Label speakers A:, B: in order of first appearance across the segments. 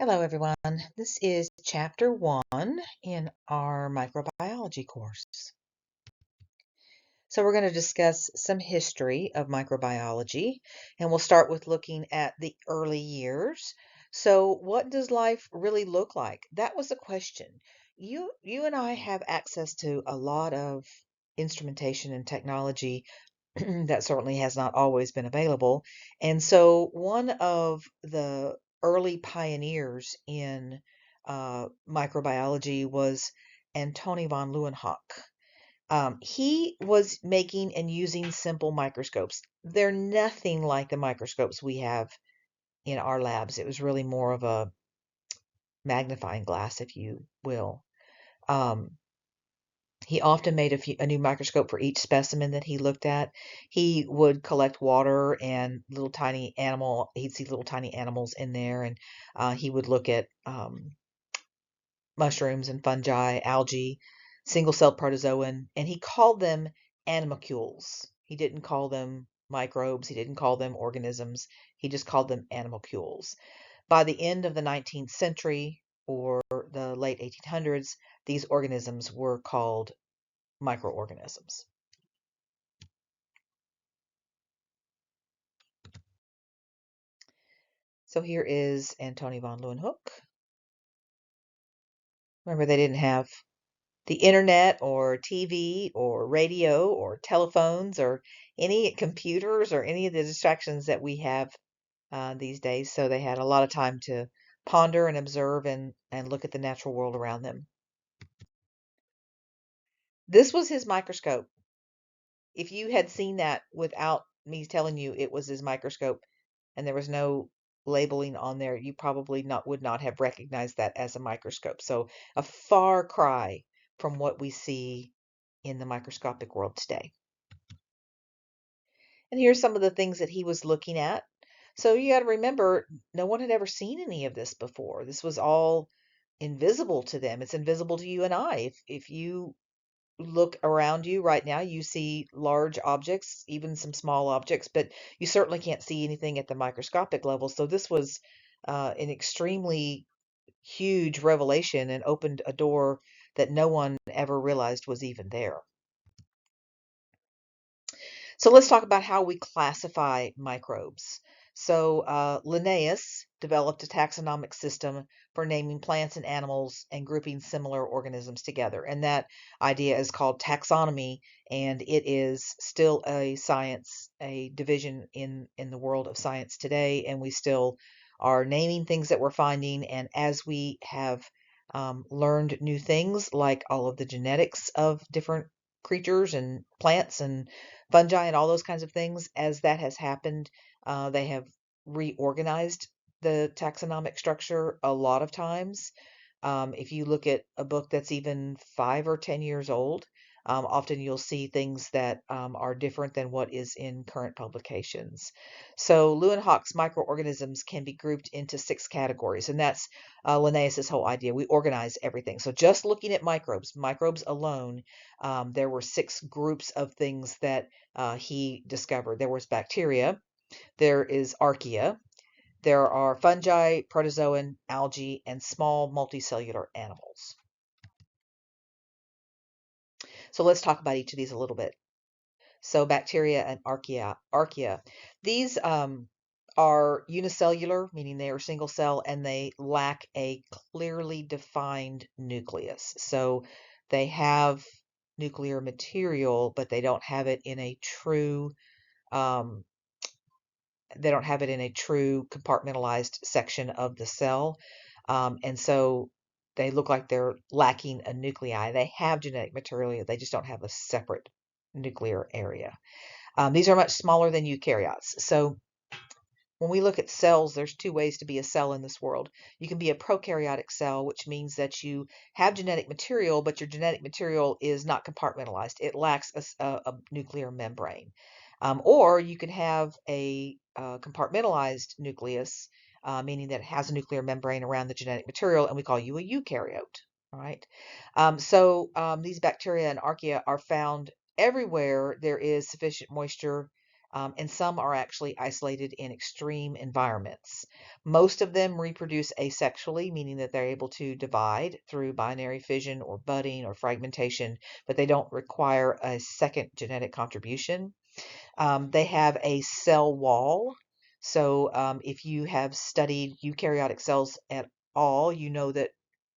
A: Hello, everyone. This is Chapter 1 in our microbiology course. So we're going to discuss some history of microbiology, and we'll start with looking at the early years. So what does life really look like? That was the question. You and I have access to a lot of instrumentation and technology that certainly has not always been available. And so one of the early pioneers in microbiology was Antoni von Leeuwenhoek. He was making and using simple microscopes. They're nothing like the microscopes we have in our labs. It was really more of a magnifying glass, if you will. Um, He often made a new microscope for each specimen that he looked at. He would collect water and little tiny animal. He'd see little tiny animals in there, and he would look at mushrooms and fungi, algae, single-celled protozoan, and he called them animalcules. He didn't call them microbes. He didn't call them organisms. He just called them animalcules. By the end of the 19th century or the late 1800s, these organisms were called microorganisms. So here is Antoni von Leeuwenhoek. Remember, they didn't have the internet or TV or radio or telephones or any computers or any of the distractions that we have these days. So they had a lot of time to ponder and observe and look at the natural world around them. This was his microscope. If you had seen that without me telling you it was his microscope and there was no labeling on there, you probably would not have recognized that as a microscope. So a far cry from what we see in the microscopic world today. And here's some of the things that he was looking at. So you got to remember, no one had ever seen any of this before. This was all invisible to them. It's invisible to you and I. If you look around you right now, you see large objects, even some small objects, but you certainly can't see anything at the microscopic level. So this was an extremely huge revelation and opened a door that no one ever realized was even there. So let's talk about how we classify microbes. So Linnaeus developed a taxonomic system for naming plants and animals and grouping similar organisms together. And that idea is called taxonomy, and it is still a science, a division in the world of science today. And we still are naming things that we're finding. And as we have learned new things, like all of the genetics of different creatures and plants and fungi and all those kinds of things, as that has happened, they have reorganized the taxonomic structure a lot of times. If you look at a book that's even 5 or 10 years old, often you'll see things that are different than what is in current publications. So Leeuwenhoek's microorganisms can be grouped into 6 categories, and that's Linnaeus's whole idea. We organize everything. So just looking at microbes alone, there were 6 groups of things that he discovered. There was bacteria, there is archaea, there are fungi, protozoan, algae, and small multicellular animals. So let's talk about each of these a little bit. So bacteria and archaea. These are unicellular, meaning they are single cell, and they lack a clearly defined nucleus. So they have nuclear material, but they don't have it in a true um, compartmentalized section of the cell. And so they look like they're lacking a nuclei. They have genetic material, they just don't have a separate nuclear area. These are much smaller than eukaryotes. So when we look at cells, there's 2 ways to be a cell in this world. You can be a prokaryotic cell, which means that you have genetic material, but your genetic material is not compartmentalized. It lacks a nuclear membrane. Or you can have a compartmentalized nucleus, meaning that it has a nuclear membrane around the genetic material, and we call you a eukaryote. All right. These bacteria and archaea are found everywhere there is sufficient moisture and some are actually isolated in extreme environments. Most of them reproduce asexually, meaning that they're able to divide through binary fission or budding or fragmentation, but they don't require a second genetic contribution. They have a cell wall. So if you have studied eukaryotic cells at all, you know that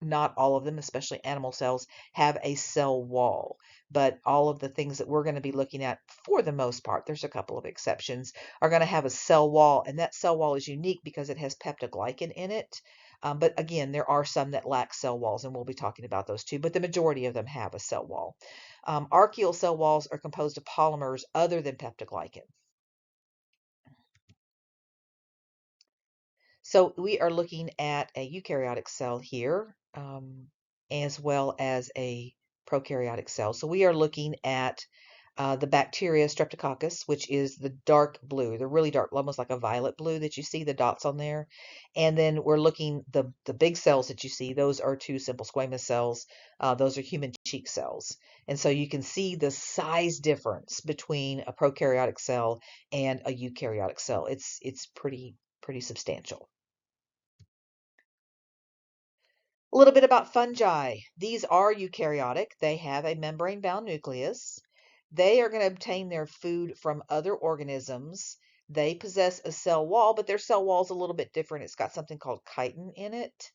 A: not all of them, especially animal cells, have a cell wall. But all of the things that we're going to be looking at, for the most part, there's a couple of exceptions, are going to have a cell wall. And that cell wall is unique because it has peptoglycan in it. But again, there are some that lack cell walls, and we'll be talking about those too. But the majority of them have a cell wall. Archaeal cell walls are composed of polymers other than peptoglycan. So we are looking at a eukaryotic cell here, as well as a prokaryotic cell. So we are looking at the bacteria Streptococcus, which is the dark blue, the really dark, almost like a violet blue that you see the dots on there. And then we're looking, the big cells that you see, those are two simple squamous cells. Those are human cheek cells. And so you can see the size difference between a prokaryotic cell and a eukaryotic cell. It's pretty substantial. A little bit about fungi. These are eukaryotic. They have a membrane-bound nucleus. They are going to obtain their food from other organisms. They possess a cell wall, but their cell wall is a little bit different. It's got something called chitin in it.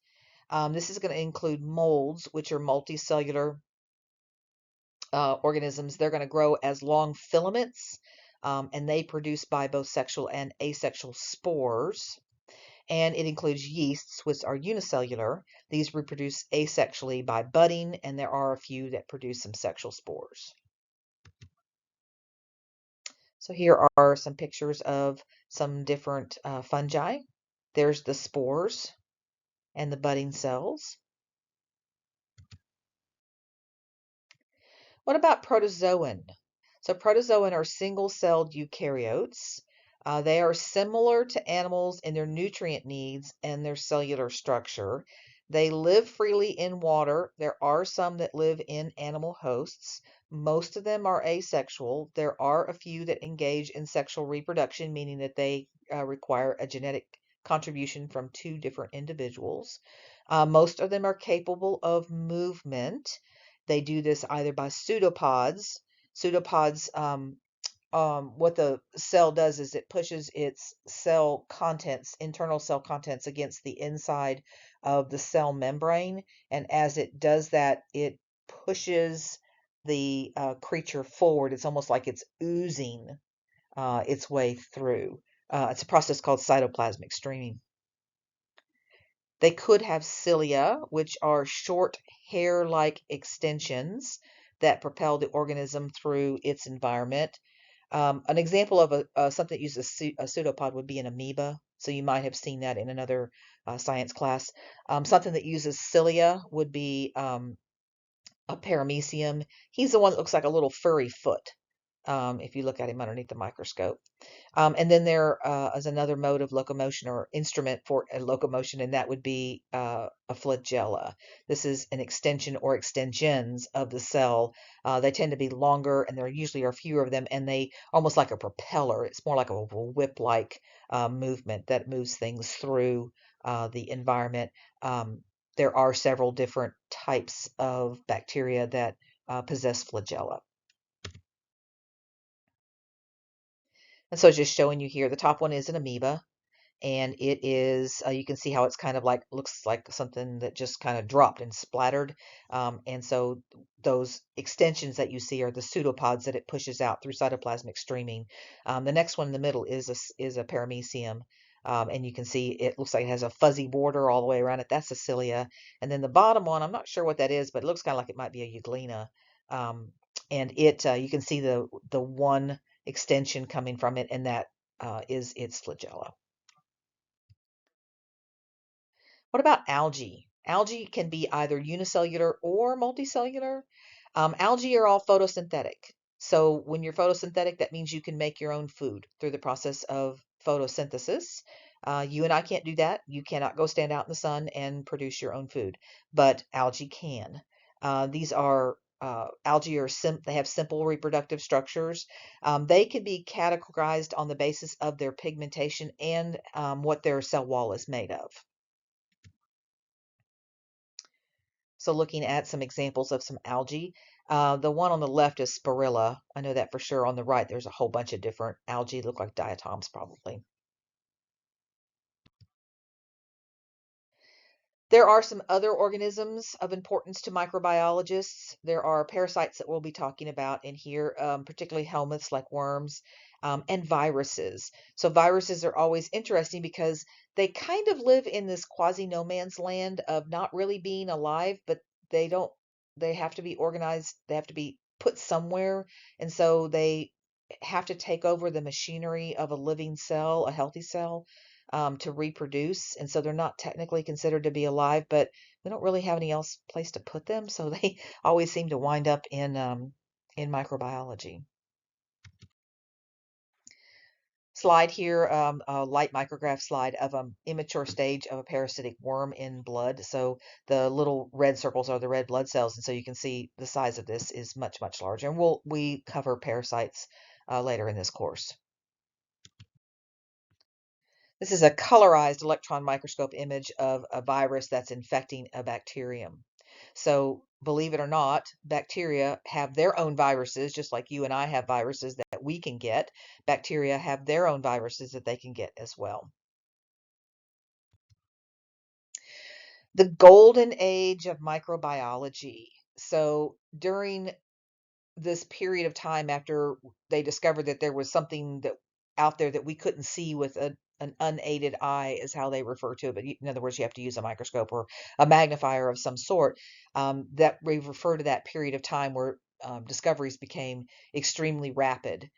A: This is going to include molds, which are multicellular organisms. They're going to grow as long filaments, and they produce by both sexual and asexual spores. And it includes yeasts, which are unicellular. These reproduce asexually by budding, and there are a few that produce some sexual spores. So here are some pictures of some different fungi. There's the spores and the budding cells. What about protozoan? So protozoan are single-celled eukaryotes. They are similar to animals in their nutrient needs and their cellular structure. They live freely in water. There are some that live in animal hosts. Most of them are asexual. There are a few that engage in sexual reproduction, meaning that they require a genetic contribution from two different individuals. Most of them are capable of movement. They do this either by pseudopods. Pseudopods, what the cell does is it pushes its cell contents, internal cell contents, against the inside of the cell membrane. And as it does that, it pushes the creature forward. It's almost like it's oozing its way through. It's a process called cytoplasmic streaming. They could have cilia, which are short hair-like extensions that propel the organism through its environment. An example of something that uses a pseudopod would be an amoeba. So you might have seen that in another science class. Something that uses cilia would be a paramecium. He's the one that looks like a little furry foot if you look at him underneath the microscope. And then there is another mode of locomotion or instrument for locomotion, and that would be a flagella. This is an extension or extensions of the cell. They tend to be longer, and there usually are fewer of them, and they almost like a propeller. It's more like a whip-like movement that moves things through the environment. There are several different types of bacteria that possess flagella. And so just showing you here, the top one is an amoeba, and it is, you can see how it's kind of like, looks like something that just kind of dropped and splattered. And so those extensions that you see are the pseudopods that it pushes out through cytoplasmic streaming. The next one in the middle is a paramecium. And you can see it looks like it has a fuzzy border all the way around it. That's a cilia. And then the bottom one, I'm not sure what that is, but it looks kind of like it might be a euglena. And it, you can see the one extension coming from it, and that is its flagella. What about algae? Algae can be either unicellular or multicellular. Algae are all photosynthetic. So when you're photosynthetic, that means you can make your own food through the process of photosynthesis. You and I can't do that. You cannot go stand out in the sun and produce your own food, but algae can. These are algae are they have simple reproductive structures. They can be categorized on the basis of their pigmentation and what their cell wall is made of. So looking at some examples of some algae, the one on the left is spirilla. I know that for sure. On the right, there's a whole bunch of different algae, look like diatoms probably. There are some other organisms of importance to microbiologists. There are parasites that we'll be talking about in here, particularly helminths like worms, and viruses. So viruses are always interesting because they kind of live in this quasi no man's land of not really being alive, but they don't, they have to be organized, they have to be put somewhere, and so they have to take over the machinery of a living cell, a healthy cell, to reproduce, and so they're not technically considered to be alive, but we don't really have any else place to put them, so they always seem to wind up in microbiology. Slide here, a light micrograph slide of an immature stage of a parasitic worm in blood. So the little red circles are the red blood cells, and so you can see the size of this is much, much larger. And we cover parasites later in this course. This is a colorized electron microscope image of a virus that's infecting a bacterium. So, believe it or not, bacteria have their own viruses, just like you and I have viruses that we can get. Bacteria have their own viruses that they can get as well. The golden age of microbiology. So, during this period of time after they discovered that there was something that out there that we couldn't see with an unaided eye is how they refer to it. But in other words, you have to use a microscope or a magnifier of some sort. That we refer to that period of time where discoveries became extremely rapid.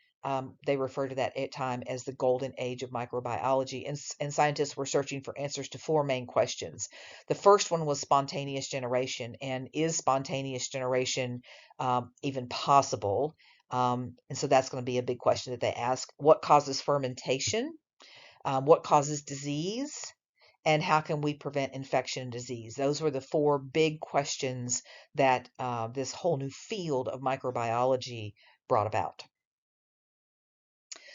A: They refer to that time as the golden age of microbiology, and scientists were searching for answers to four main questions. The first one was spontaneous generation, and is spontaneous generation even possible? And so that's going to be a big question that they ask. What causes fermentation? What causes disease? And how can we prevent infection and disease? Those were the four big questions that this whole new field of microbiology brought about.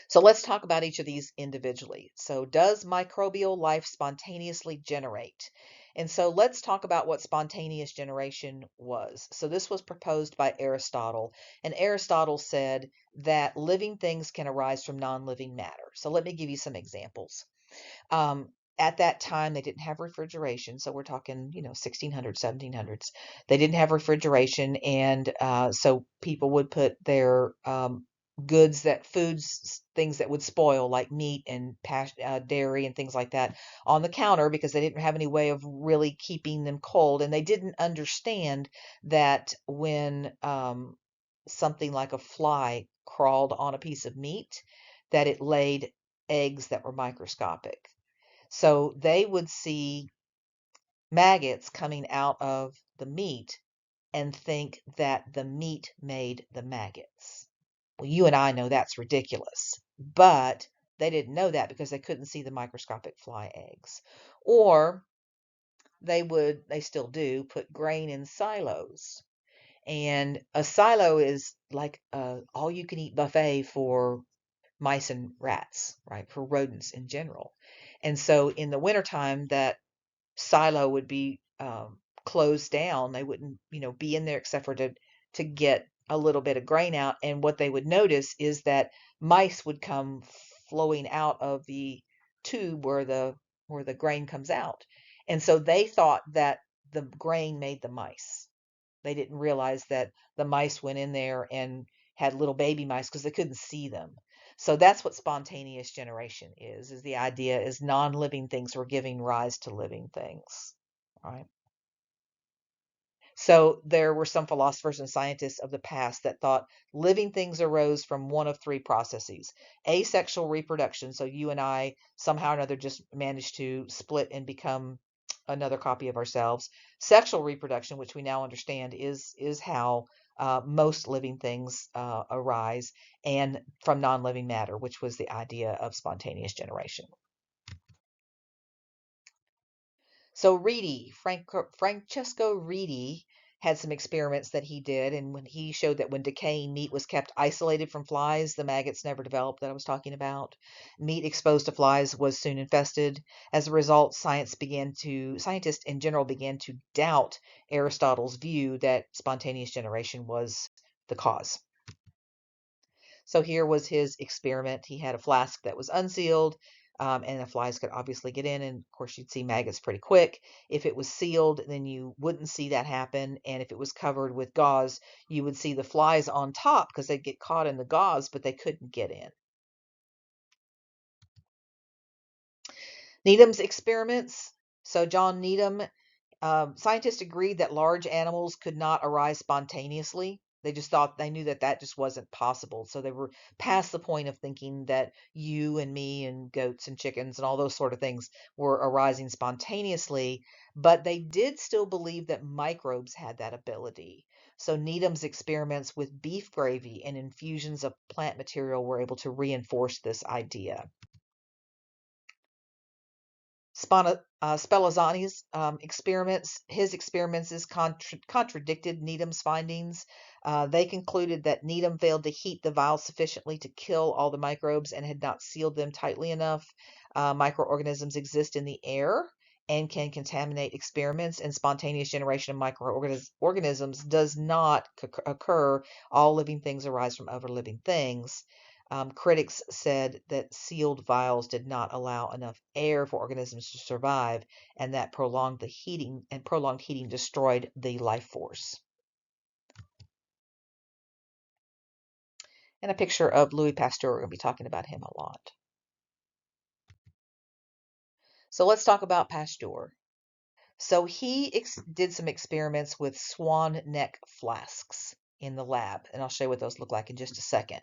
A: So let's talk about each of these individually. So does microbial life spontaneously generate? And so let's talk about what spontaneous generation was. So this was proposed by Aristotle, and Aristotle said that living things can arise from non-living matter. So let me give you some examples. At that time, they didn't have refrigeration. So we're talking, 1600s, 1700s. They didn't have refrigeration. And so people would put their foods, things that would spoil, like meat and dairy and things like that, on the counter because they didn't have any way of really keeping them cold. And they didn't understand that when something like a fly crawled on a piece of meat, that it laid eggs that were microscopic. So they would see maggots coming out of the meat and think that the meat made the maggots. Well, you and I know that's ridiculous, but they didn't know that because they couldn't see the microscopic fly eggs. Or they still do, put grain in silos. And a silo is like a all you can eat buffet for mice and rats, right? For rodents in general. And so in the wintertime, that silo would be closed down. They wouldn't, be in there except for to get a little bit of grain out. And what they would notice is that mice would come flowing out of the tube where the grain comes out. And so they thought that the grain made the mice. They didn't realize that the mice went in there and had little baby mice because they couldn't see them. So that's what spontaneous generation is the idea is non-living things were giving rise to living things, right? So there were some philosophers and scientists of the past that thought living things arose from one of three processes. Asexual reproduction, so you and I somehow or another just managed to split and become another copy of ourselves. Sexual reproduction, which we now understand is how most living things arise, and from non-living matter, which was the idea of spontaneous generation. So Francesco Redi had some experiments that he did, and when he showed that when decaying meat was kept isolated from flies, the maggots never developed that I was talking about. Meat exposed to flies was soon infested. As a result, scientists in general began to doubt Aristotle's view that spontaneous generation was the cause. So here was his experiment. He had a flask that was unsealed, and the flies could obviously get in, and of course you'd see maggots pretty quick. If it was sealed, then you wouldn't see that happen, and if it was covered with gauze, you would see the flies on top because they'd get caught in the gauze, but they couldn't get in. Needham's experiments. So John Needham, scientists agreed that large animals could not arise spontaneously. They knew that that just wasn't possible. So they were past the point of thinking that you and me and goats and chickens and all those sort of things were arising spontaneously. But they did still believe that microbes had that ability. So Needham's experiments with beef gravy and infusions of plant material were able to reinforce this idea. Spallanzani's his experiments contradicted Needham's findings. They concluded that Needham failed to heat the vial sufficiently to kill all the microbes and had not sealed them tightly enough. Microorganisms exist in the air and can contaminate experiments, and spontaneous generation of microorganisms does not occur. All living things arise from other living things. Critics said that sealed vials did not allow enough air for organisms to survive, and that prolonged heating destroyed the life force. And a picture of Louis Pasteur. We're going to be talking about him a lot. So let's talk about Pasteur. So he did some experiments with swan neck flasks in the lab, and I'll show you what those look like in just a second.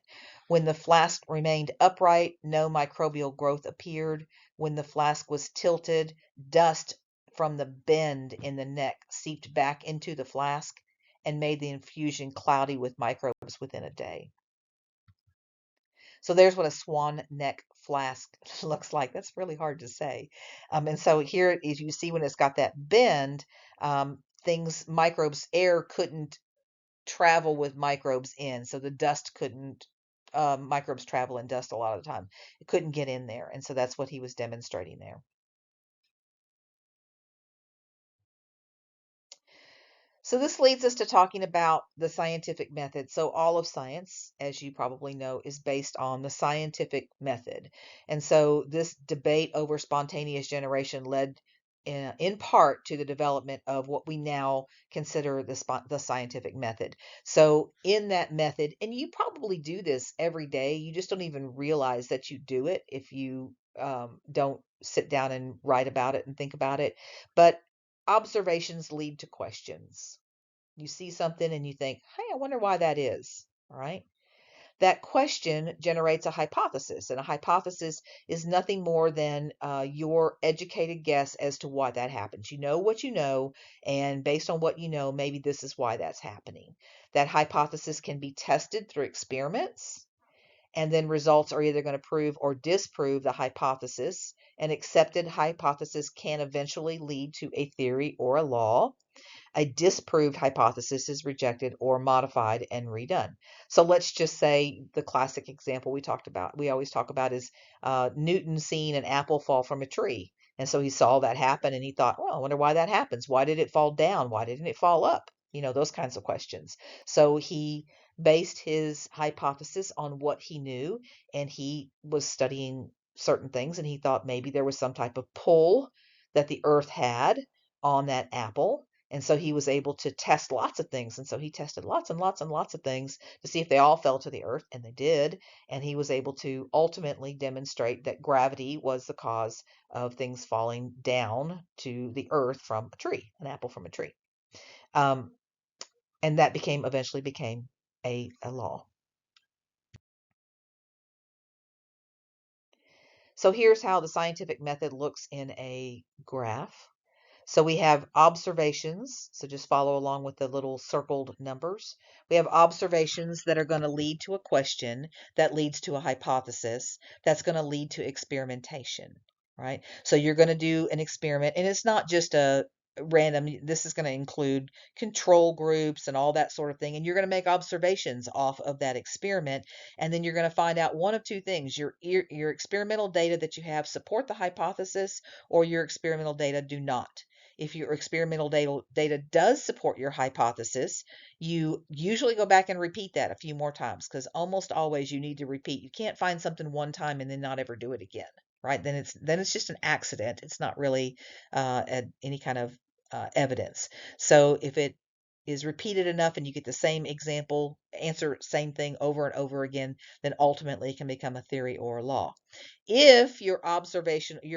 A: When the flask remained upright, no microbial growth appeared. When the flask was tilted, dust from the bend in the neck seeped back into the flask and made the infusion cloudy with microbes within a day. So there's what a swan neck flask looks like. That's really hard to say. And so here, as you see, when it's got that bend, air couldn't travel with microbes in. So the dust couldn't, microbes travel in dust a lot of the time. It couldn't get in there. And so that's what he was demonstrating there. So this leads us to talking about the scientific method. So all of science, as you probably know, is based on the scientific method. And so this debate over spontaneous generation led in part to the development of what we now consider the scientific method. So in that method, and you probably do this every day, you just don't even realize that you do it if you don't sit down and write about it and think about it. But observations lead to questions. You see something and you think, hey, I wonder why that is. All right. That question generates a hypothesis, and a hypothesis is nothing more than your educated guess as to why that happens. You know what you know, and based on what you know, maybe this is why that's happening. That hypothesis can be tested through experiments, and then results are either going to prove or disprove the hypothesis. An accepted hypothesis can eventually lead to a theory or a law. A disproved hypothesis is rejected or modified and redone. So let's just say the classic example we always talk about is Newton seeing an apple fall from a tree. And so he saw that happen and he thought, well, I wonder why that happens. Why did it fall down? Why didn't it fall up? You know, those kinds of questions. So he based his hypothesis on what he knew, and he was studying certain things, and he thought maybe there was some type of pull that the earth had on that apple. And so he was able to test lots of things. And so he tested lots and lots and lots of things to see if they all fell to the earth, and they did. And he was able to ultimately demonstrate that gravity was the cause of things falling down to the earth from a tree, an apple from a tree. And that eventually became a law. So here's how the scientific method looks in a graph. So we have observations. So just follow along with the little circled numbers. We have observations that are going to lead to a question that leads to a hypothesis that's going to lead to experimentation, right? So you're going to do an experiment, and it's not just a random. This is going to include control groups and all that sort of thing. And you're going to make observations off of that experiment. And then you're going to find out one of two things. Your experimental data that you have support the hypothesis, or your experimental data do not. If your experimental data does support your hypothesis, you usually go back and repeat that a few more times, because almost always you need to repeat. You can't find something one time and then not ever do it again, right? Then it's just an accident. It's not really any kind of evidence. So if it is repeated enough and you get the same example, answer same thing over and over again, then ultimately it can become a theory or a law. If your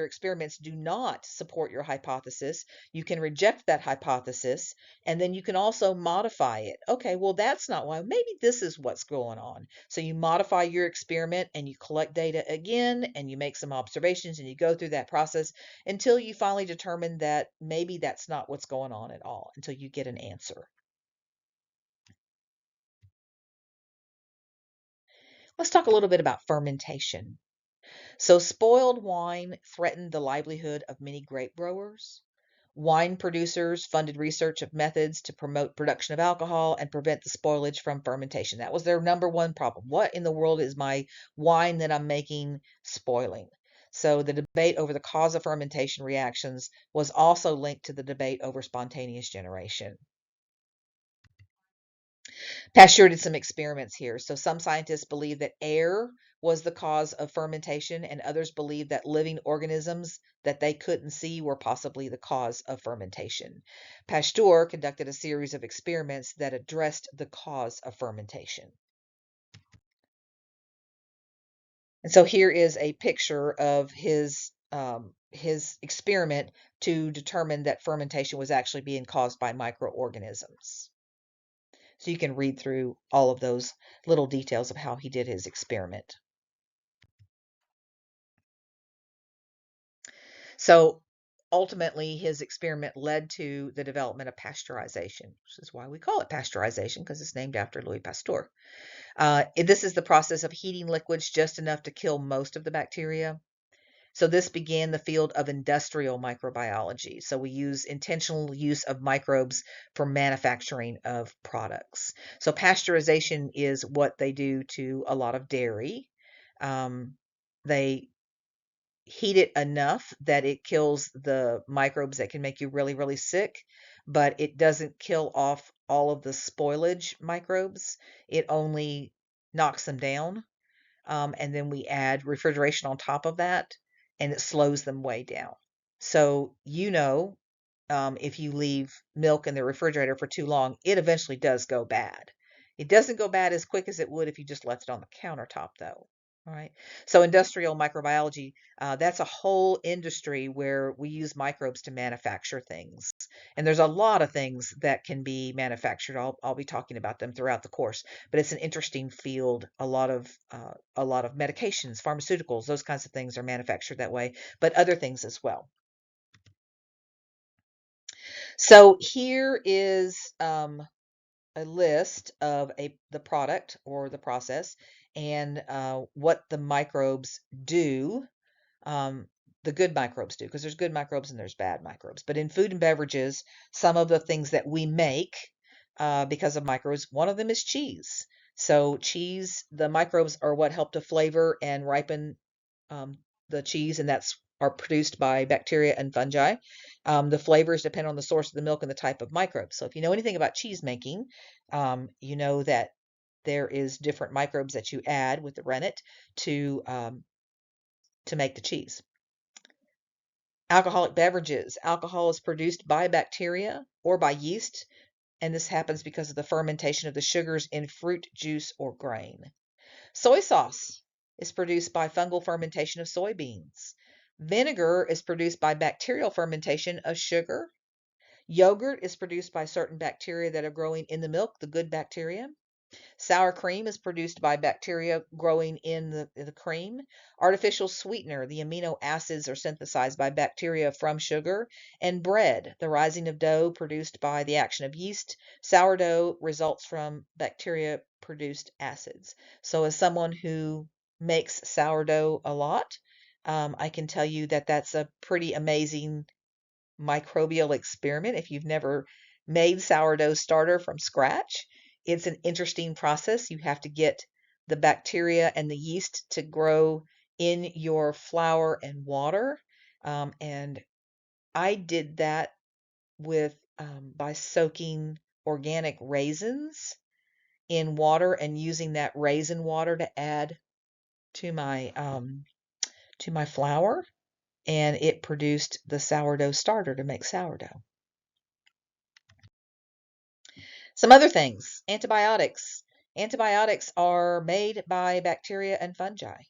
A: experiments do not support your hypothesis, you can reject that hypothesis, and then you can also modify it. Okay, well, that's not why. Maybe this is what's going on. So you modify your experiment and you collect data again and you make some observations and you go through that process until you finally determine that maybe that's not what's going on at all, until you get an answer. Let's talk a little bit about fermentation. So spoiled wine threatened the livelihood of many grape growers. Wine producers funded research of methods to promote production of alcohol and prevent the spoilage from fermentation. That was their number one problem. What in the world is my wine that I'm making spoiling? So the debate over the cause of fermentation reactions was also linked to the debate over spontaneous generation. Pasteur did some experiments here. So some scientists believe that air was the cause of fermentation, and others believe that living organisms that they couldn't see were possibly the cause of fermentation. Pasteur conducted a series of experiments that addressed the cause of fermentation. And so here is a picture of his experiment to determine that fermentation was actually being caused by microorganisms. So you can read through all of those little details of how he did his experiment. So ultimately, his experiment led to the development of pasteurization, which is why we call it pasteurization, because it's named after Louis Pasteur. This is the process of heating liquids just enough to kill most of the bacteria. So this began the field of industrial microbiology. So we use intentional use of microbes for manufacturing of products. So pasteurization is what they do to a lot of dairy. They heat it enough that it kills the microbes that can make you really, really sick, but it doesn't kill off all of the spoilage microbes. It only knocks them down. And then we add refrigeration on top of that, and it slows them way down. So, if you leave milk in the refrigerator for too long, it eventually does go bad. It doesn't go bad as quick as it would if you just left it on the countertop, though. All right. So industrial microbiology, that's a whole industry where we use microbes to manufacture things. And there's a lot of things that can be manufactured. I'll be talking about them throughout the course, but it's an interesting field. A lot of medications, pharmaceuticals, those kinds of things are manufactured that way, but other things as well. So here is a list of the product or the process and what the microbes do. The good microbes do, because there's good microbes and there's bad microbes. But in food and beverages, some of the things that we make because of microbes, one of them is cheese. So cheese, the microbes are what help to flavor and ripen um, the cheese, and that's are produced by bacteria and fungi. The flavors depend on the source of the milk and the type of microbes. So if you know anything about cheese making, you know that there is different microbes that you add with the rennet to make the cheese. Alcoholic beverages. Alcohol is produced by bacteria or by yeast, and this happens because of the fermentation of the sugars in fruit juice or grain. Soy sauce is produced by fungal fermentation of soybeans. Vinegar is produced by bacterial fermentation of sugar. Yogurt is produced by certain bacteria that are growing in the milk, the good bacteria. Sour cream is produced by bacteria growing in the cream. Artificial sweetener, the amino acids are synthesized by bacteria from sugar. And bread, the rising of dough produced by the action of yeast. Sourdough results from bacteria produced acids. So as someone who makes sourdough a lot, I can tell you that that's a pretty amazing microbial experiment. If you've never made sourdough starter from scratch, it's an interesting process. You have to get the bacteria and the yeast to grow in your flour and water. And I did that with by soaking organic raisins in water and using that raisin water to add to my flour, and it produced the sourdough starter to make sourdough. Some other things, antibiotics. Antibiotics are made by bacteria and fungi.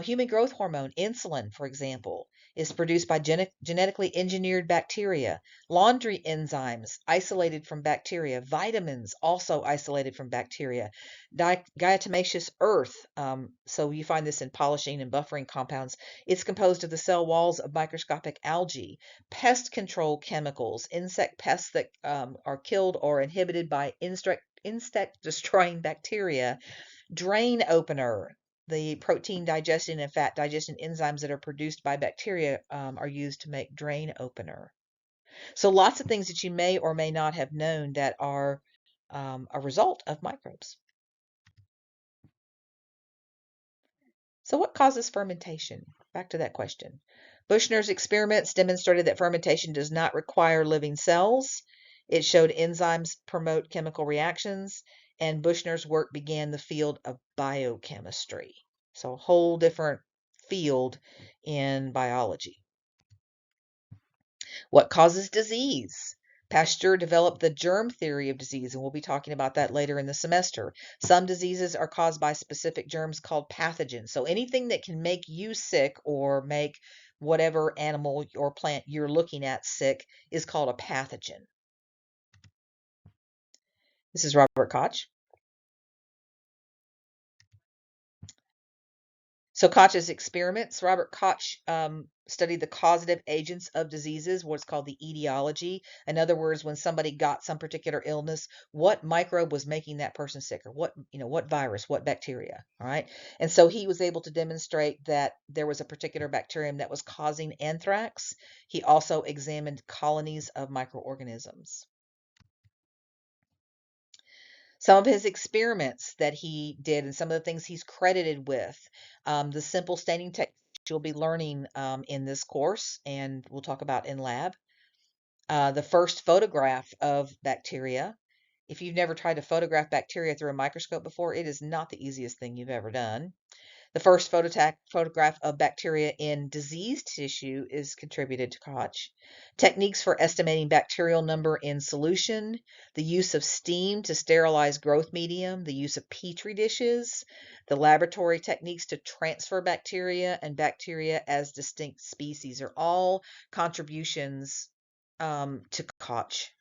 A: Human growth hormone, insulin, for example, is produced by genetically engineered bacteria. Laundry enzymes, isolated from bacteria. Vitamins, also isolated from bacteria. Diatomaceous earth, so you find this in polishing and buffering compounds. It's composed of the cell walls of microscopic algae. Pest control chemicals, insect pests that are killed or inhibited by insect-destroying bacteria. Drain opener, the protein digestion and fat digestion enzymes that are produced by bacteria are used to make drain opener. So lots of things that you may or may not have known that are a result of microbes. So what causes fermentation? Back to that question. Buchner's experiments demonstrated that fermentation does not require living cells. It showed enzymes promote chemical reactions, and Buchner's work began the field of biochemistry. So a whole different field in biology. What causes disease? Pasteur developed the germ theory of disease, and we'll be talking about that later in the semester. Some diseases are caused by specific germs called pathogens. So anything that can make you sick or make whatever animal or plant you're looking at sick is called a pathogen. This is Robert Koch. So Koch's experiments, Robert Koch studied the causative agents of diseases, what's called the etiology. In other words, when somebody got some particular illness, what microbe was making that person sick, or what virus, what bacteria, all right? And so he was able to demonstrate that there was a particular bacterium that was causing anthrax. He also examined colonies of microorganisms. Some of his experiments that he did and some of the things he's credited with, the simple staining techniques you'll be learning in this course, and we'll talk about in lab. The first photograph of bacteria. If you've never tried to photograph bacteria through a microscope before, it is not the easiest thing you've ever done. The first photograph of bacteria in diseased tissue is contributed to Koch. Techniques for estimating bacterial number in solution, the use of steam to sterilize growth medium, the use of petri dishes, the laboratory techniques to transfer bacteria and bacteria as distinct species are all contributions to Koch.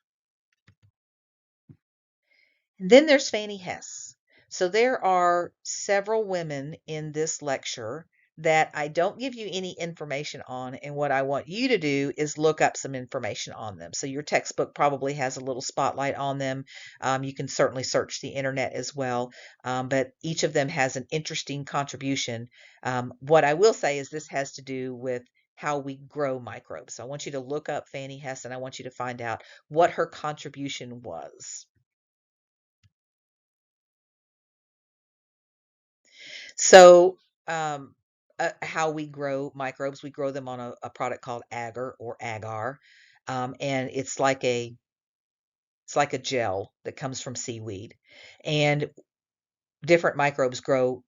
A: And then there's Fanny Hess. So there are several women in this lecture that I don't give you any information on, and what I want you to do is look up some information on them. So your textbook probably has a little spotlight on them. You can certainly search the internet as well, but each of them has an interesting contribution. What I will say is this has to do with how we grow microbes. So I want you to look up Fanny Hess, and I want you to find out what her contribution was. So, how we grow microbes, we grow them on a product called agar or agar, and it's like a gel that comes from seaweed, and different microbes grow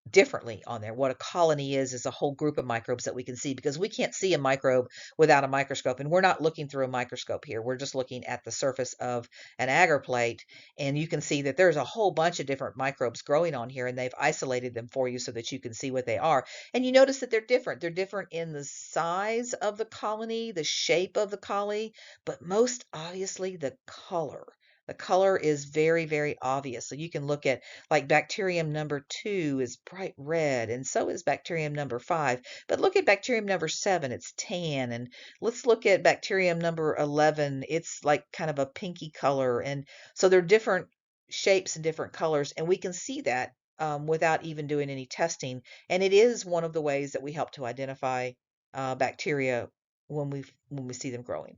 A: differently on there. What a colony is a whole group of microbes that we can see, because we can't see a microbe without a microscope, and we're not looking through a microscope here. We're just looking at the surface of an agar plate, and you can see that there's a whole bunch of different microbes growing on here, and they've isolated them for you so that you can see what they are. And you notice that they're different. They're different in the size of the colony, the shape of the colony, but most obviously the color. The color is very, very obvious. So you can look at, like, bacterium number 2 is bright red, and so is bacterium number 5. But look at bacterium number 7, it's tan. And let's look at bacterium number 11, it's like kind of a pinky color. And so they're different shapes and different colors, and we can see that without even doing any testing. And it is one of the ways that we help to identify bacteria when we see them growing.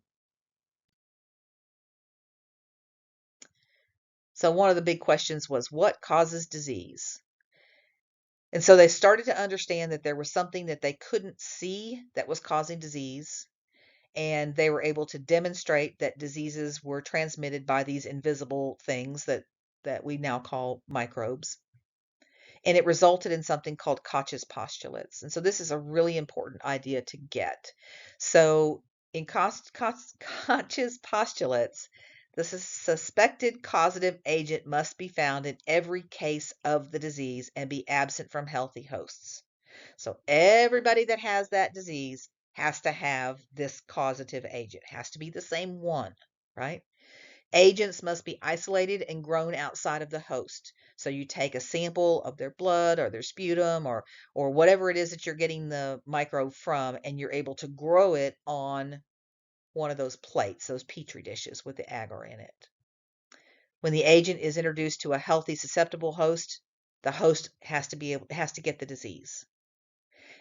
A: So one of the big questions was, what causes disease? And so they started to understand that there was something that they couldn't see that was causing disease, and they were able to demonstrate that diseases were transmitted by these invisible things that we now call microbes. And it resulted in something called Koch's postulates. And so this is a really important idea to get. So in Koch's postulates, the suspected causative agent must be found in every case of the disease and be absent from healthy hosts. So everybody that has that disease has to have this causative agent, has to be the same one, right? Agents must be isolated and grown outside of the host. So you take a sample of their blood or their sputum or whatever it is that you're getting the microbe from, and you're able to grow it on one of those plates, those petri dishes with the agar in it. When the agent is introduced to a healthy, susceptible host, the host has to get the disease.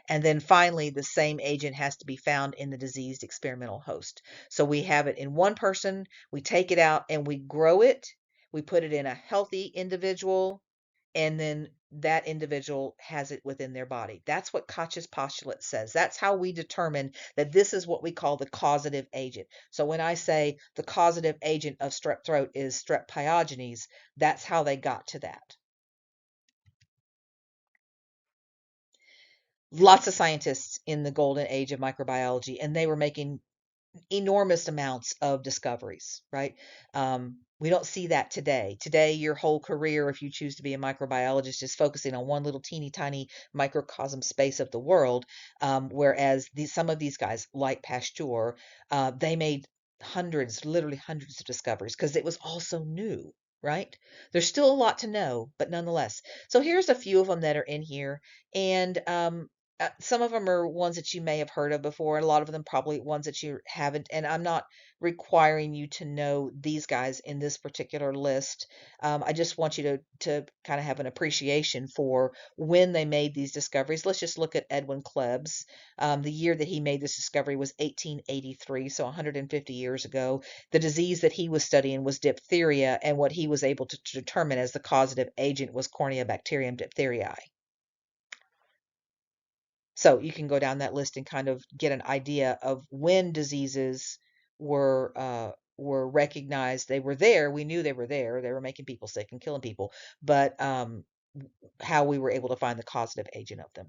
A: And then finally, the same agent has to be found in the diseased experimental host. So we have it in one person, we take it out and we grow it, we put it in a healthy individual, and then that individual has it within their body. That's what Koch's postulate says. That's how we determine that this is what we call the causative agent. So when I say the causative agent of strep throat is strep pyogenes, that's how they got to that. Lots of scientists in the golden age of microbiology, and they were making enormous amounts of discoveries, right? We don't see that today. Today, your whole career, if you choose to be a microbiologist, is focusing on one little teeny tiny microcosm space of the world. Whereas some of these guys, like Pasteur, they made hundreds, literally hundreds of discoveries because it was all so new, right? There's still a lot to know, but nonetheless. So here's a few of them that are in here. And some of them are ones that you may have heard of before, and a lot of them probably ones that you haven't. And I'm not requiring you to know these guys in this particular list. I just want you to kind of have an appreciation for when they made these discoveries. Let's just look at Edwin Klebs. The year that he made this discovery was 1883, so 150 years ago. The disease that he was studying was diphtheria, and what he was able to determine as the causative agent was Corynebacterium diphtheriae. So you can go down that list and kind of get an idea of when diseases were recognized. They were there. We knew they were there. They were making people sick and killing people, but how we were able to find the causative agent of them.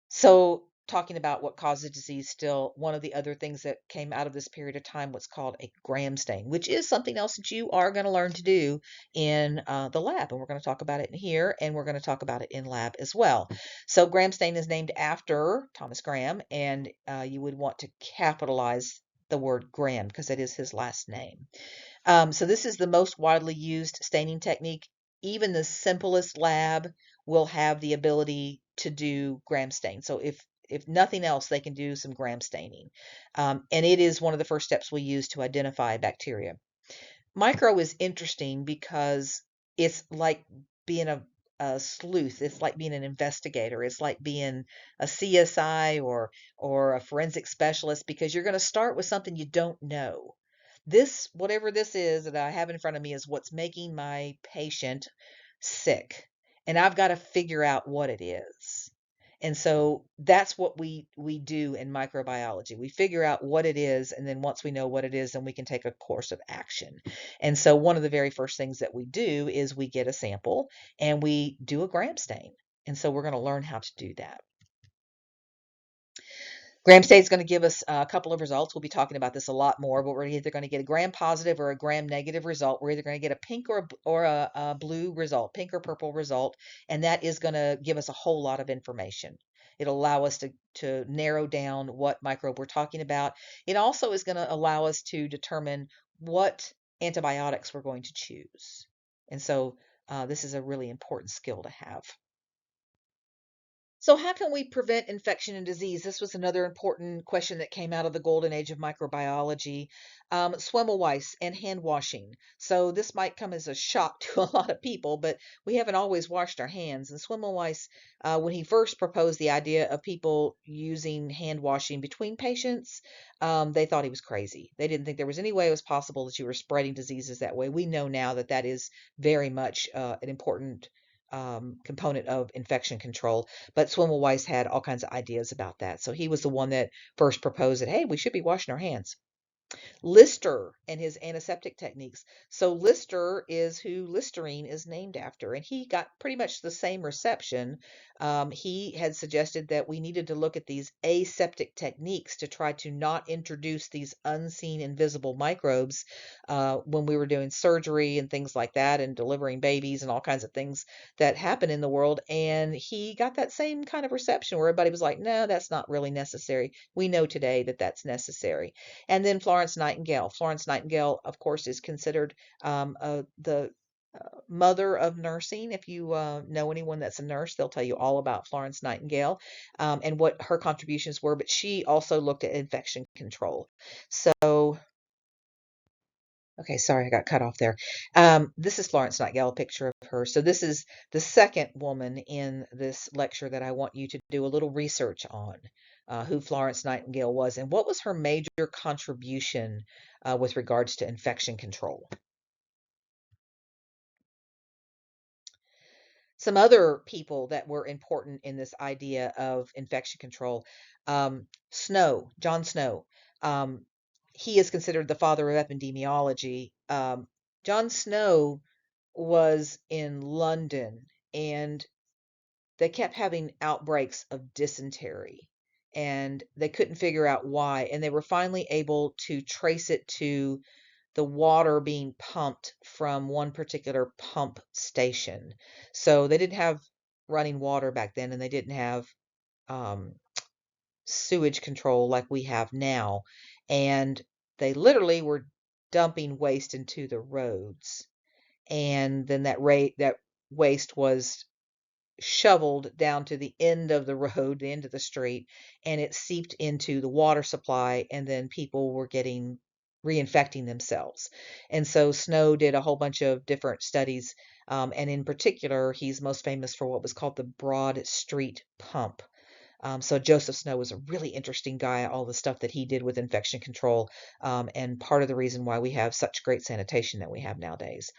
A: So talking about what causes disease, still one of the other things that came out of this period of time, what's called a gram stain, which is something else that you are going to learn to do in the lab. And we're going to talk about it in here, and we're going to talk about it in lab as well. So gram stain is named after Thomas Graham, and you would want to capitalize the word Graham because that is his last name. So this is the most widely used staining technique. Even the simplest lab will have the ability to do gram stain. So if nothing else, they can do some gram staining. And it is one of the first steps we use to identify bacteria. Micro is interesting because it's like being a sleuth. It's like being an investigator. It's like being a CSI or a forensic specialist, because you're going to start with something you don't know. This, whatever this is that I have in front of me, is what's making my patient sick. And I've got to figure out what it is. And so that's what we do in microbiology. We figure out what it is, and then once we know what it is, then we can take a course of action. And so one of the very first things that we do is we get a sample and we do a gram stain. And so we're going to learn how to do that. Gram stain is going to give us a couple of results. We'll be talking about this a lot more, but we're either going to get a gram positive or a gram negative result. We're either going to get a pink or a blue result, pink or purple result, and that is going to give us a whole lot of information. It'll allow us to narrow down what microbe we're talking about. It also is going to allow us to determine what antibiotics we're going to choose. And so this is a really important skill to have. So, how can we prevent infection and disease? This was another important question that came out of the golden age of microbiology. Swimmelweiss and hand washing. So, this might come as a shock to a lot of people, but we haven't always washed our hands. And Swimmelweiss, when he first proposed the idea of people using hand washing between patients, they thought he was crazy. They didn't think there was any way it was possible that you were spreading diseases that way. We know now that that is very much an important component of infection control. But Swimmelweiss had all kinds of ideas about that. So he was the one that first proposed that, hey, we should be washing our hands. Lister and his antiseptic techniques. So Lister is who Listerine is named after, and he got pretty much the same reception. He had suggested that we needed to look at these aseptic techniques to try to not introduce these unseen, invisible microbes when we were doing surgery and things like that, and delivering babies and all kinds of things that happen in the world. And he got that same kind of reception where everybody was like, no, that's not really necessary. We know today that that's necessary. And then Florence Nightingale. Florence Nightingale, of course, is considered the mother of nursing. If you know anyone that's a nurse, they'll tell you all about Florence Nightingale and what her contributions were. But she also looked at infection control. So, okay, sorry, I got cut off there. This is Florence Nightingale, a picture of her. So this is the second woman in this lecture that I want you to do a little research on, who Florence Nightingale was and what was her major contribution with regards to infection control. Some other people that were important in this idea of infection control, John Snow. Um, he is considered the father of epidemiology. John Snow was in London, and they kept having outbreaks of dysentery, and they couldn't figure out why. And they were finally able to trace it to the water being pumped from one particular pump station. So they didn't have running water back then, and they didn't have um, sewage control like we have now. And they literally were dumping waste into the roads. And then that waste was shoveled down to the end of the road, the end of the street, and it seeped into the water supply, and then people were getting reinfecting themselves. And so Snow did a whole bunch of different studies, and in particular, he's most famous for what was called the Broad Street Pump. So Joseph Snow was a really interesting guy, all the stuff that he did with infection control, and part of the reason why we have such great sanitation that we have nowadays.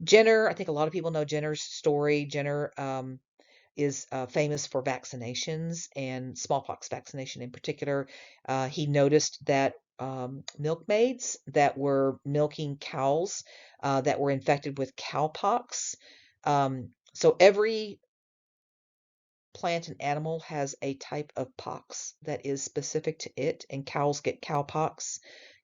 A: Jenner, I think a lot of people know Jenner's story. Jenner is famous for vaccinations and smallpox vaccination in particular. He noticed that milkmaids that were milking cows that were infected with cowpox. So every plant and animal has a type of pox that is specific to it, and cows get cowpox.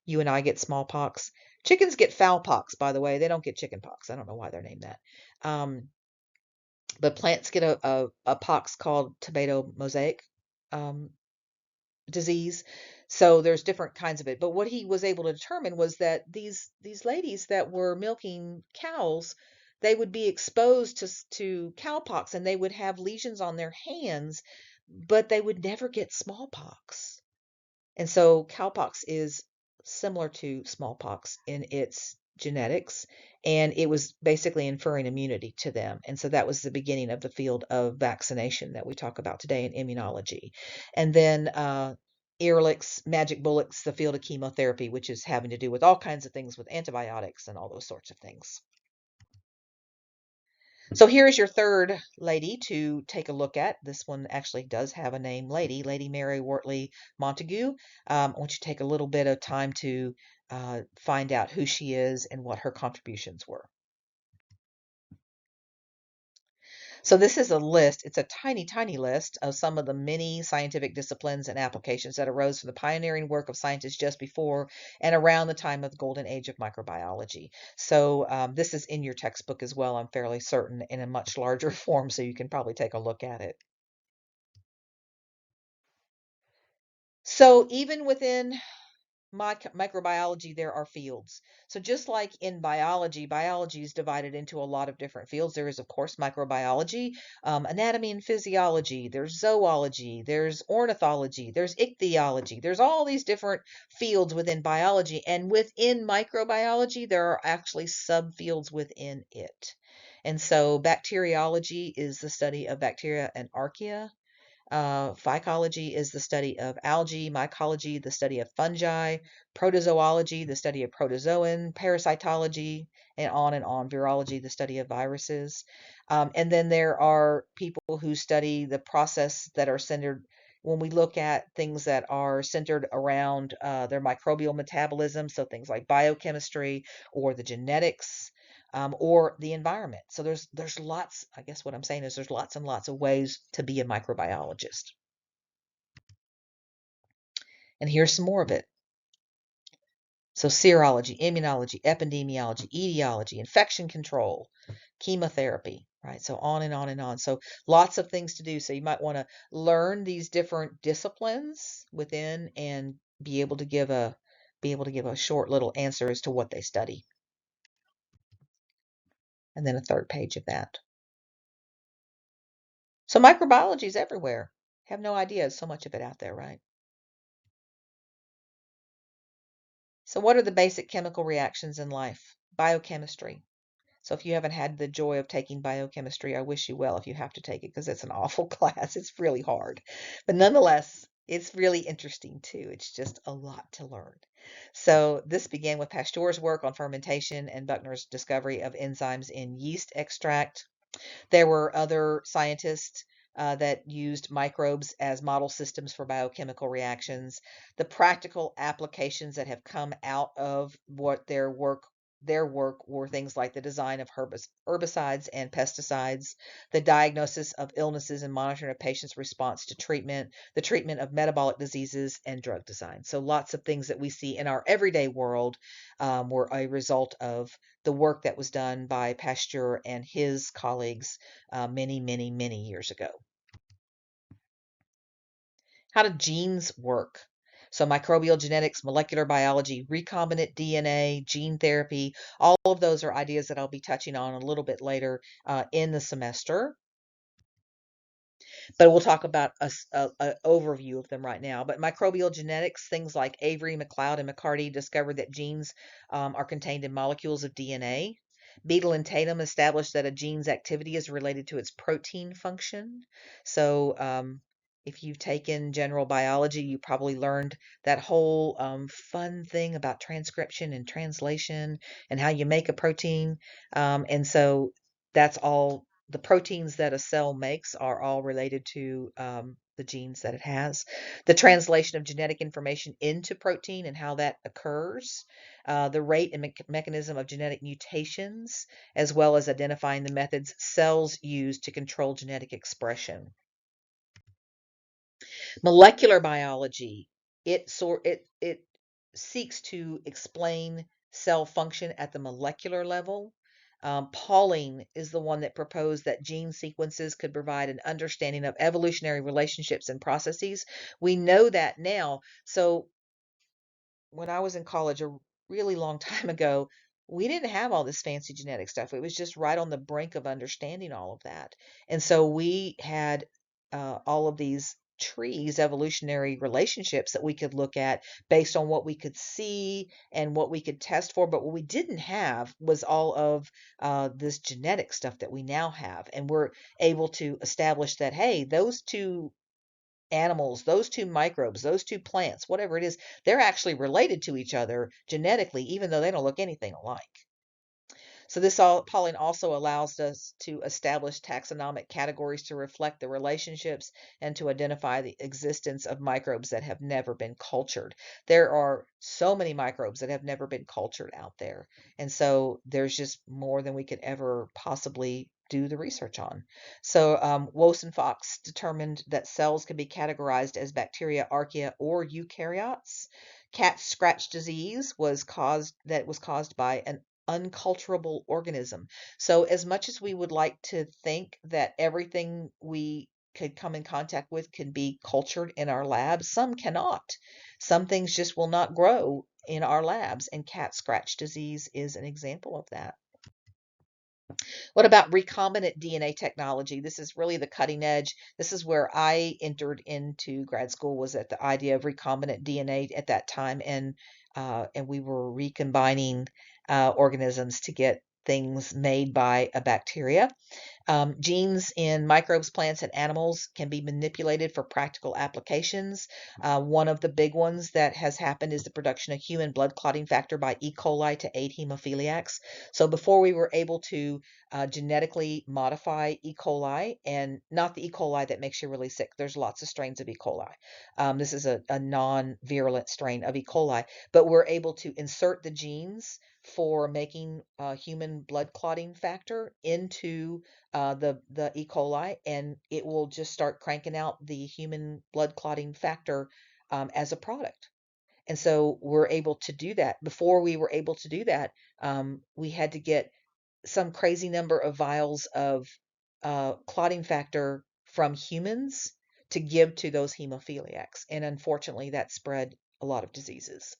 A: You and I get smallpox. Chickens get fowl pox, by the way. They don't get chicken pox. I don't know why they're named that. But plants get a pox called tomato mosaic um, disease. So there's different kinds of it. But what he was able to determine was that these ladies that were milking cows, they would be exposed to cowpox, and they would have lesions on their hands, but they would never get smallpox. And so cowpox is similar to smallpox in its genetics, and it was basically inferring immunity to them. And so that was the beginning of the field of vaccination that we talk about today in immunology. And then Ehrlich's magic bullets, the field of chemotherapy, which is having to do with all kinds of things with antibiotics and all those sorts of things. So here is your third lady to take a look at. This one actually does have a name, Lady Mary Wortley Montagu. I want you to take a little bit of time to find out who she is and what her contributions were. So this is a list. It's a tiny, tiny list of some of the many scientific disciplines and applications that arose from the pioneering work of scientists just before and around the time of the golden age of microbiology. So this is in your textbook as well, I'm fairly certain, in a much larger form, so you can probably take a look at it. So even within microbiology, there are fields. So just like in biology, biology is divided into a lot of different fields. There is, of course, microbiology, anatomy and physiology, there's zoology, there's ornithology, there's ichthyology. There's all these different fields within biology, and within microbiology, there are actually subfields within it. And so bacteriology is the study of bacteria and archaea. Phycology is the study of algae, mycology, the study of fungi, protozoology, the study of protozoan, parasitology, and on and on. Virology, the study of viruses. And then there are people who study the process that are centered when we look at things that are centered around their microbial metabolism, so things like biochemistry or the genetics, or the environment. So there's lots, I guess what I'm saying is there's lots and lots of ways to be a microbiologist. And here's some more of it. So serology, immunology, epidemiology, etiology, infection control, chemotherapy, right? So on and on and on. So lots of things to do. So you might want to learn these different disciplines within and be able to give a short little answer as to what they study. And then a third page of that. So microbiology is everywhere. Have no idea, there's so much of it out there, right? So what are the basic chemical reactions in life? Biochemistry. So if you haven't had the joy of taking biochemistry, I wish you well if you have to take it, because it's an awful class. It's really hard. But nonetheless, it's really interesting too. It's just a lot to learn. So this began with Pasteur's work on fermentation and Buchner's discovery of enzymes in yeast extract. There were other scientists that used microbes as model systems for biochemical reactions. The practical applications that have come out of what their work were things like the design of herbicides and pesticides, the diagnosis of illnesses and monitoring of patients' response to treatment, the treatment of metabolic diseases, and drug design. So lots of things that we see in our everyday world were a result of the work that was done by Pasteur and his colleagues many, many, many years ago. How do genes work? So microbial genetics, molecular biology, recombinant DNA, gene therapy, all of those are ideas that I'll be touching on a little bit later in the semester. But we'll talk about a overview of them right now. But microbial genetics, things like Avery, McLeod, and McCarty discovered that genes are contained in molecules of DNA. Beadle and Tatum established that a gene's activity is related to its protein function. So if you've taken general biology, you probably learned that whole fun thing about transcription and translation and how you make a protein. And so that's all, the proteins that a cell makes are all related to the genes that it has. The translation of genetic information into protein and how that occurs, the rate and mechanism of genetic mutations, as well as identifying the methods cells use to control genetic expression. Molecular biology, it seeks to explain cell function at the molecular level. Pauling is the one that proposed that gene sequences could provide an understanding of evolutionary relationships and processes. We know that now. So when I was in college a really long time ago, we didn't have all this fancy genetic stuff. It was just right on the brink of understanding all of that. And so we had all of these trees, evolutionary relationships that we could look at based on what we could see and what we could test for. But what we didn't have was all of this genetic stuff that we now have. And we're able to establish that, hey, those two animals, those two microbes, those two plants, whatever it is, they're actually related to each other genetically, even though they don't look anything alike. So this pollen also allows us to establish taxonomic categories to reflect the relationships and to identify the existence of microbes that have never been cultured. There are so many microbes that have never been cultured out there. And so there's just more than we could ever possibly do the research on. So Fox determined that cells can be categorized as bacteria, archaea, or eukaryotes. Cat scratch disease was caused by an unculturable organism. So as much as we would like to think that everything we could come in contact with can be cultured in our labs. Some cannot. Some things just will not grow in our labs, and cat scratch disease is an example of that. What about recombinant DNA technology? This is really the cutting edge. This is where I entered into grad school, was at the idea of recombinant DNA at that time, and we were recombining organisms to get things made by a bacteria. Genes in microbes, plants, and animals can be manipulated for practical applications. One of the big ones that has happened is the production of human blood clotting factor by E. coli to aid hemophiliacs. So before we were able to genetically modify E. coli, and not the E. coli that makes you really sick. There's lots of strains of E. coli. This is a non-virulent strain of E. coli, but we're able to insert the genes for making human blood clotting factor into the E. coli, and it will just start cranking out the human blood clotting factor as a product. And so we're able to do that. Before we were able to do that, we had to get some crazy number of vials of clotting factor from humans to give to those hemophiliacs. And unfortunately, that spread a lot of diseases.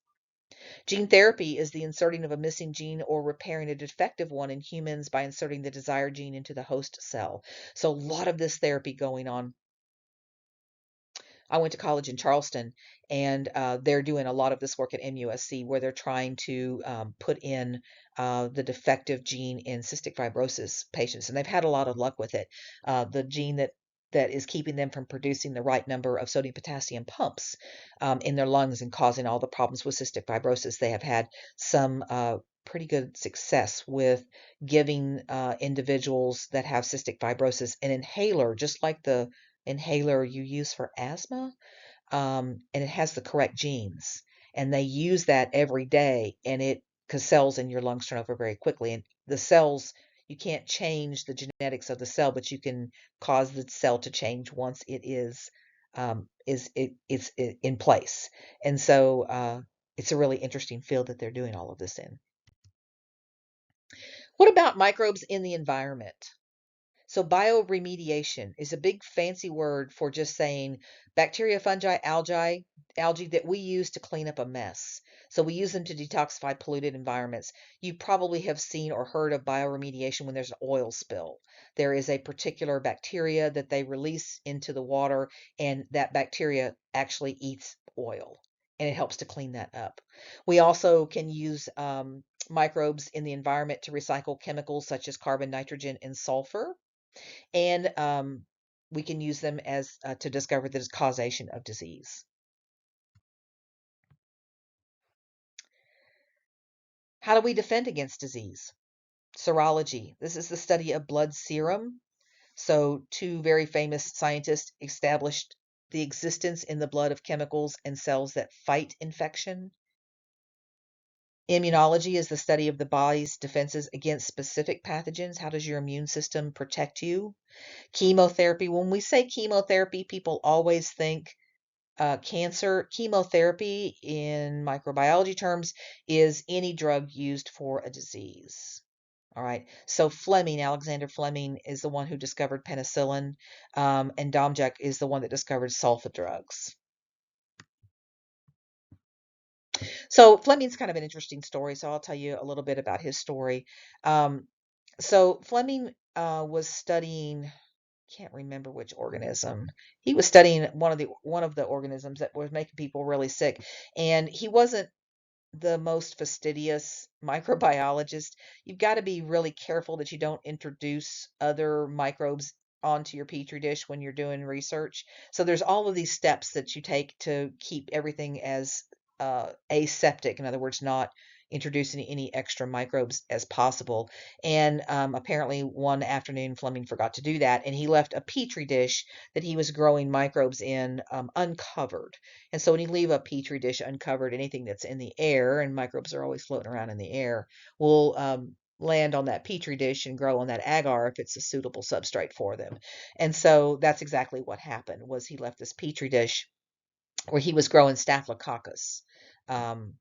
A: Gene therapy is the inserting of a missing gene or repairing a defective one in humans by inserting the desired gene into the host cell. So a lot of this therapy going on. I went to college in Charleston, and they're doing a lot of this work at MUSC, where they're trying to put in the defective gene in cystic fibrosis patients, and they've had a lot of luck with it. The gene that is keeping them from producing the right number of sodium potassium pumps in their lungs and causing all the problems with cystic fibrosis. They have had some pretty good success with giving individuals that have cystic fibrosis an inhaler, just like the inhaler you use for asthma, and it has the correct genes. And they use that every day, and because cells in your lungs turn over very quickly, and the cells, you can't change the genetics of the cell, but you can cause the cell to change once it it's in place. And so it's a really interesting field that they're doing all of this in. What about microbes in the environment? So bioremediation is a big fancy word for just saying bacteria, fungi, algae that we use to clean up a mess. So we use them to detoxify polluted environments. You probably have seen or heard of bioremediation when there's an oil spill. There is a particular bacteria that they release into the water, and that bacteria actually eats oil, and it helps to clean that up. We also can use microbes in the environment to recycle chemicals such as carbon, nitrogen, and sulfur, and we can use them as to discover the causation of disease. How do we defend against disease? Serology. This is the study of blood serum. So two very famous scientists established the existence in the blood of chemicals and cells that fight infection. Immunology is the study of the body's defenses against specific pathogens. How does your immune system protect you? Chemotherapy. When we say chemotherapy, people always think cancer. Chemotherapy, in microbiology terms, is any drug used for a disease. All right. So Alexander Fleming, is the one who discovered penicillin, and Domjek is the one that discovered sulfa drugs. So Fleming's kind of an interesting story, so I'll tell you a little bit about his story. So Fleming was studying, can't remember which organism. He was studying one of the organisms that was making people really sick, and he wasn't the most fastidious microbiologist. You've got to be really careful that you don't introduce other microbes onto your petri dish when you're doing research. So there's all of these steps that you take to keep everything as aseptic, in other words, not introducing any extra microbes as possible. And apparently one afternoon Fleming forgot to do that, and he left a petri dish that he was growing microbes in uncovered. And so when you leave a petri dish uncovered, anything that's in the air, and microbes are always floating around in the air, will land on that petri dish and grow on that agar if it's a suitable substrate for them. And so that's exactly what happened. Was he left this petri dish where he was growing Staphylococcus. Um,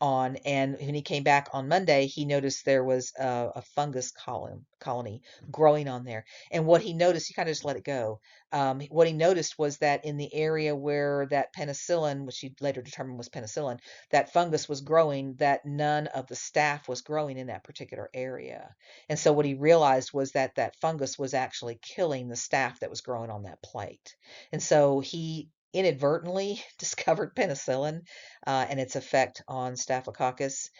A: on, and when he came back on Monday, he noticed there was a fungus colony growing on there. And what he noticed, he kind of just let it go. What he noticed was that in the area where that penicillin, which he later determined was penicillin, that fungus was growing, that none of the staph was growing in that particular area. And so what he realized was that that fungus was actually killing the staph that was growing on that plate. And so he inadvertently discovered penicillin and its effect on Staphylococcus,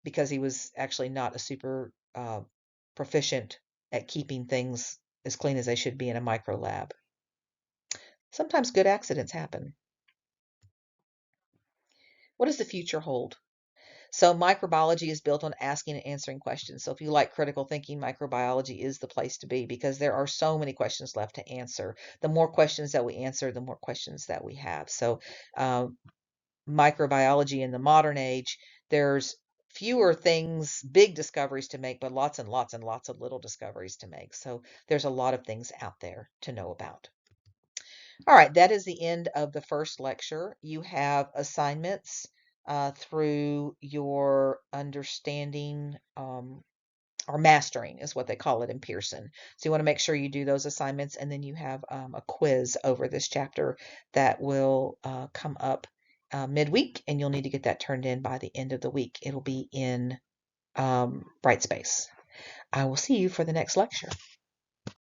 A: because he was actually not a super proficient at keeping things as clean as they should be in a micro lab. Sometimes good accidents happen. What does the future hold? So microbiology is built on asking and answering questions. So if you like critical thinking, microbiology is the place to be, because there are so many questions left to answer. The more questions that we answer, the more questions that we have. So microbiology in the modern age, there's fewer things, big discoveries to make, but lots and lots and lots of little discoveries to make. So there's a lot of things out there to know about. All right, that is the end of the first lecture. You have assignments through your understanding, or mastering is what they call it in Pearson. So you want to make sure you do those assignments, and then you have a quiz over this chapter that will come up midweek, and you'll need to get that turned in by the end of the week. It'll be in Brightspace. I will see you for the next lecture.